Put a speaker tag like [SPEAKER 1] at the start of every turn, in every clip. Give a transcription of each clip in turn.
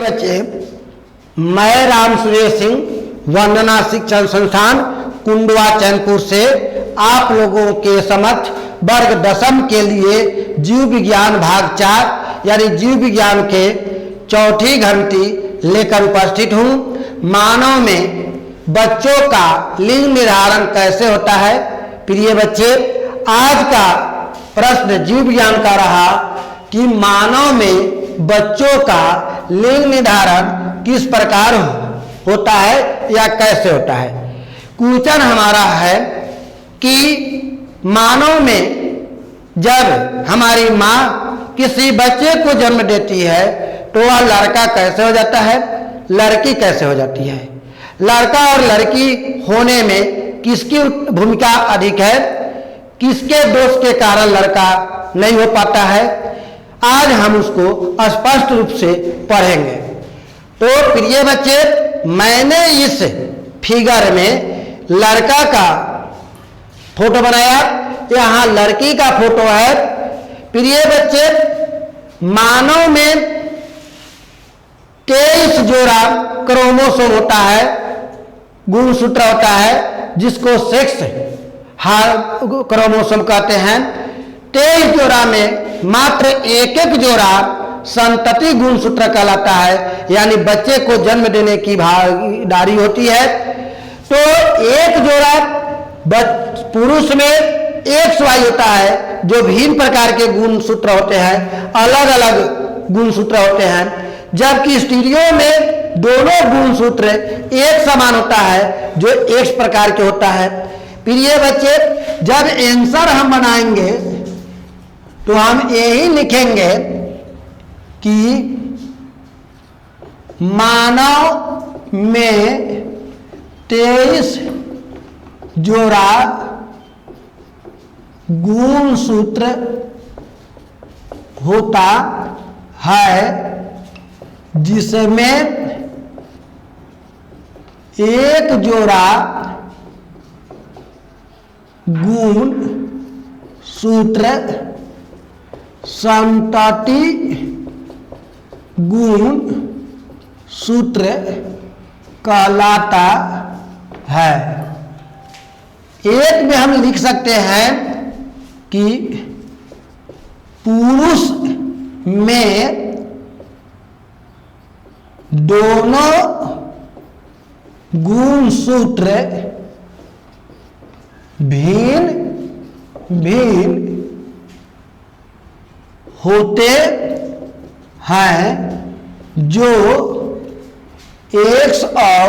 [SPEAKER 1] बच्चे, मैं राम सुरेश सिंह वंदना शिक्षण संस्थान कुंडवा चैनपुर से आप लोगों के समक्ष वर्ग 10वीं के लिए जीव विज्ञान भाग 4 यानी जीव विज्ञान के चौथी घंटी लेकर उपस्थित हूँ। मानव में बच्चों का लिंग निर्धारण कैसे होता है। प्रिय बच्चे, आज का प्रश्न जीव विज्ञान का रहा कि मानव में बच्चों का लिंग निर्धारण किस प्रकार होता है या कैसे होता है। क्वेश्चन हमारा है कि मानव में जब हमारी माँ किसी बच्चे को जन्म देती है तो वह लड़का कैसे हो जाता है, लड़की कैसे हो जाती है। लड़का और लड़की होने में किसकी भूमिका अधिक है, किसके दोष के कारण लड़का नहीं हो पाता है, आज हम उसको स्पष्ट रूप से पढ़ेंगे। तो प्रिय बच्चे, मैंने इस फिगर में लड़का का फोटो बनाया, यहाँ लड़की का फोटो है। प्रिय बच्चे, मानव में 23 जोड़ा क्रोमोसोम होता है, गुणसूत्र होता है, जिसको सेक्स क्रोमोसोम कहते हैं। 23 जोड़ा में मात्र एक जोड़ा संतति गुणसूत्र कहलाता है, यानी बच्चे को जन्म देने की भागीदारी होती है। तो एक जोड़ा पुरुष में XY होता है, जो भिन्न प्रकार के गुणसूत्र होते हैं, अलग अलग गुणसूत्र होते हैं, जबकि स्त्रियों में दोनों गुणसूत्र एक समान होता है, जो X प्रकार के होता है। प्रिय बच्चे, जब आंसर हम बनाएंगे तो हम यही लिखेंगे कि मानव में 23 जोड़ा गुणसूत्र होता है, जिसमें एक जोड़ा गुण सूत्र संतति गुण सूत्र कहलाता है। एक में हम लिख सकते हैं कि पुरुष में दोनों गुणसूत्र भिन्न भिन्न होते हैं, जो X और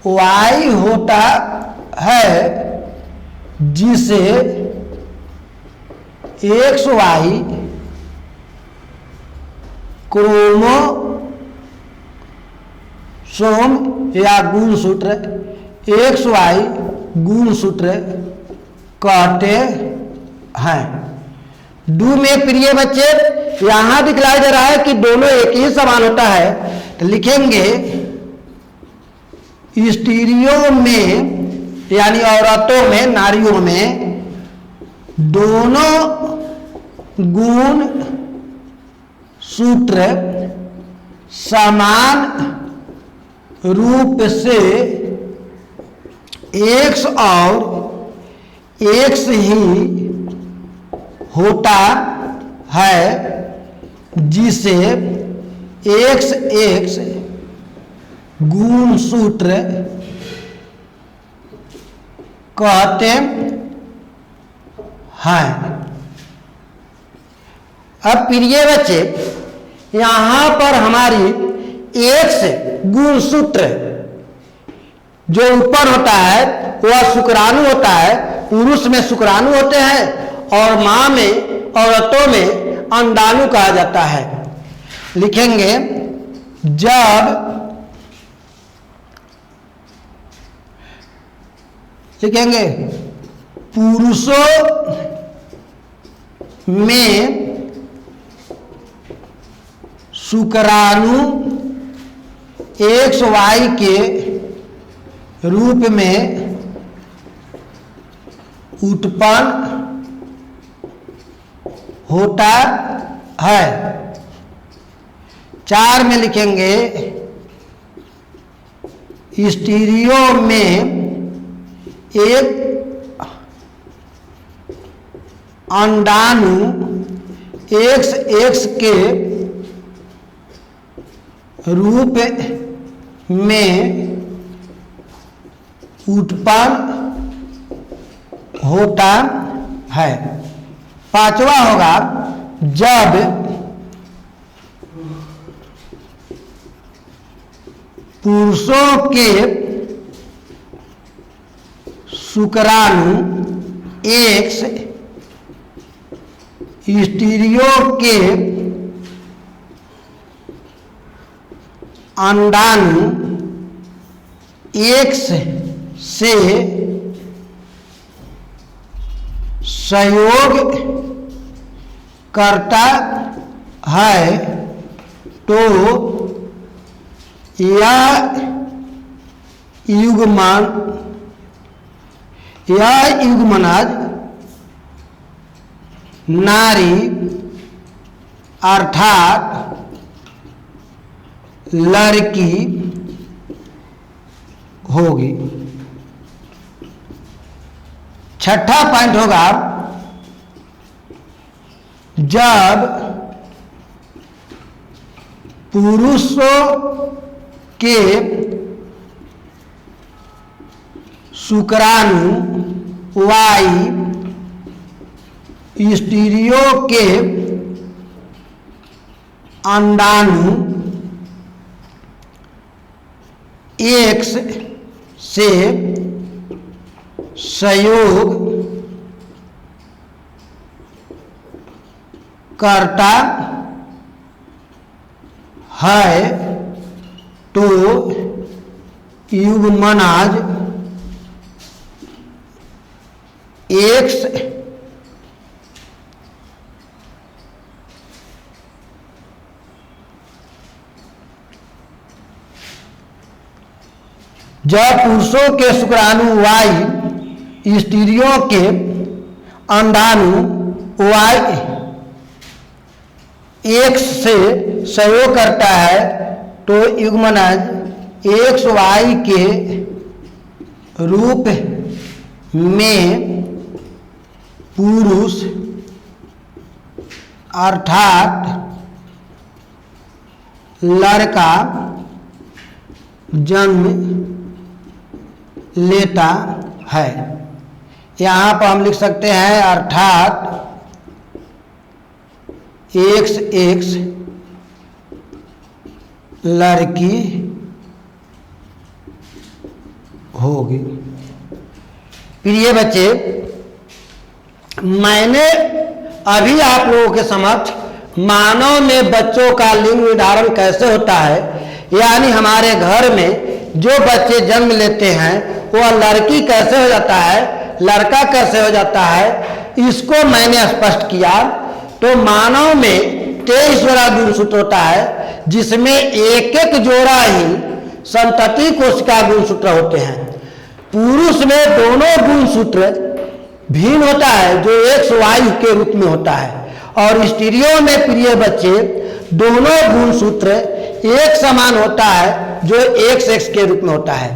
[SPEAKER 1] Y होता है, जिसे XY क्रोमोसोम या गुणसूत्र XY गुणसूत्र कहते हैं। डू में प्रिय बच्चे, यहां दिखलाया जा रहा है कि दोनों एक ही समान होता है, तो लिखेंगे स्त्रियों में यानी औरतों में, नारियों में दोनों गुण सूत्र समान रूप से X और X ही होता है, जिसे XX गुणसूत्र कहते हैं। अब प्रिय बच्चे, यहां पर हमारी X गुणसूत्र जो ऊपर होता है वह शुक्राणु होता है। पुरुष में शुक्राणु होते हैं और मां में, औरतों में अंडाणु कहा जाता है। लिखेंगे जब लिखेंगे पुरुषों में शुक्राणु XY के रूप में उत्पन्न होता है। 4 में लिखेंगे स्टीरियो में एक अंडाणु XX के रूप में उत्पन्न होता है। 5वां होगा जब पुरुषों के शुक्राणु X स्टीरियो के अंडाणु X से सहयोग करता है तो यह युग्मनज नारी अर्थात लड़की होगी। 6ठा पॉइंट होगा जब पुरुषों के शुक्राणु Y स्टीरियो के अंडाणु X से सहयोग करता है तो युग्मनज X जब पुरुषों के शुक्राणु Y स्टीरियो के अंडाणु Y X से सहयोग करता है तो युग्मनज XY के रूप में पुरुष अर्थात लड़का जन्म लेता है। यहाँ पर हम लिख सकते हैं अर्थात XX लड़की होगी। प्रिय बच्चे, मैंने अभी आप लोगों के समक्ष मानव में बच्चों का लिंग निर्धारण कैसे होता है, यानी हमारे घर में जो बच्चे जन्म लेते हैं वह लड़की कैसे हो जाता है, लड़का कैसे हो जाता है, इसको मैंने स्पष्ट किया। तो मानव में 23 जोड़ा गुणसूत्र होता है जिसमें एक एक जोड़ा ही संतति कोशिका गुणसूत्र होते हैं। पुरुष में दोनों गुणसूत्र भिन्न होता है जो XY के रूप में होता है, और स्टीरियो में प्रिय बच्चे दोनों गुणसूत्र एक समान होता है जो XX के रूप में होता है।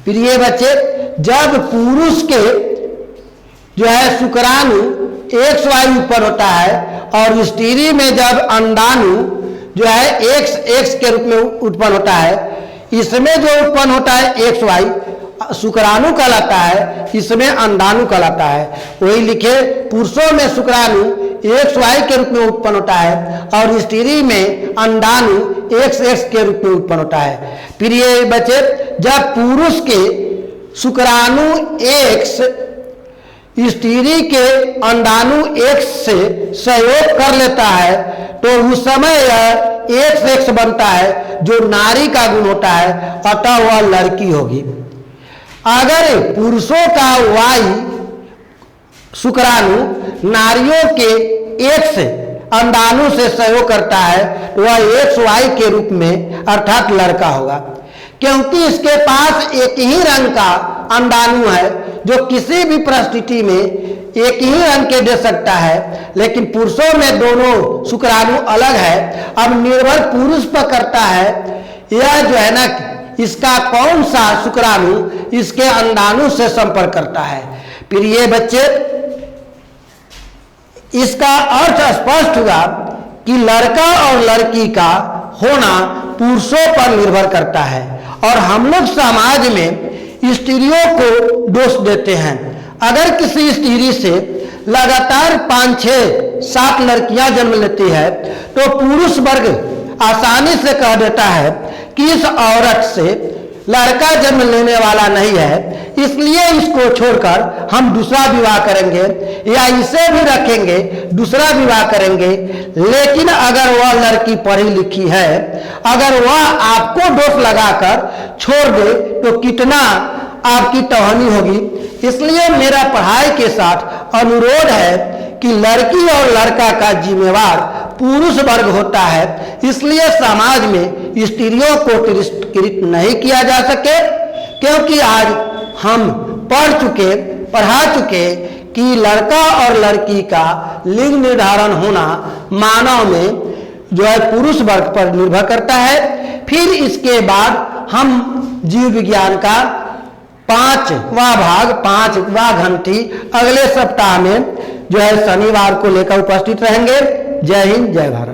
[SPEAKER 1] प्रिय बच्चे, जब पुरुष के जो है शुक्राणु XY उत्पन्न होता है और स्त्री में जब अंडाणु जो है XX के रूप में उत्पन्न होता है, इसमें जो उत्पन्न होता है XY शुक्राणु कहलाता है, इसमें अंडाणु कहलाता है। वही लिखे, पुरुषों में शुक्राणु XY के रूप में उत्पन्न होता है और स्त्री में अंडाणु XX के रूप में उत्पन्न होता है। प्रिय बच्चे, जब पुरुष के शुक्राणु X स्त्री के अंडाणु X से सहयोग कर लेता है तो उस समय यह XX बनता है जो नारी का गुण होता है, अतः वह लड़की होगी। अगर पुरुषों का Y शुक्राणु नारियों के X अंडाणु से सहयोग करता है तो वह XY के रूप में अर्थात लड़का होगा, क्योंकि इसके पास एक ही रंग का अंडाणु है जो किसी भी परिस्थिति में एक ही अंग के दे सकता है, लेकिन पुरुषों में दोनों शुक्राणु अलग है। अब निर्भर पुरुष पर करता है यह जो है ना, इसका कौन सा शुक्राणु इसके अंडाणु से संपर्क करता है। प्रिय बच्चे, इसका अर्थ स्पष्ट हुआ कि लड़का और लड़की का होना पुरुषों पर निर्भर करता है, और हम लोग समाज में स्त्रियों को दोष देते हैं। अगर किसी स्त्री से लगातार 5, 6, 7 लड़कियां जन्म लेती है तो पुरुष वर्ग आसानी से कह देता है कि इस औरत से लड़का जन्म लेने वाला नहीं है, इसलिए इसको छोड़कर हम दूसरा विवाह करेंगे या इसे भी रखेंगे, दूसरा विवाह करेंगे। लेकिन अगर वह लड़की पढ़ी लिखी है, अगर वह आपको दोष लगाकर छोड़ दे तो कितना आपकी तोहनी होगी। इसलिए मेरा पढ़ाई के साथ अनुरोध है कि लड़की और लड़का का जिम्मेवार पुरुष वर्ग होता है, इसलिए समाज में स्त्रियों को तिरस्कृत नहीं किया जा सके, क्योंकि आज हम पढ़ा चुके कि लड़का और लड़की का लिंग निर्धारण होना मानव में जो है पुरुष वर्ग पर निर्भर करता है। फिर इसके बाद हम जीव विज्ञान का 5वां भाग, 5वां घंटी अगले सप्ताह में जो है शनिवार को लेकर उपस्थित रहेंगे। जय हिंद, जय भारत।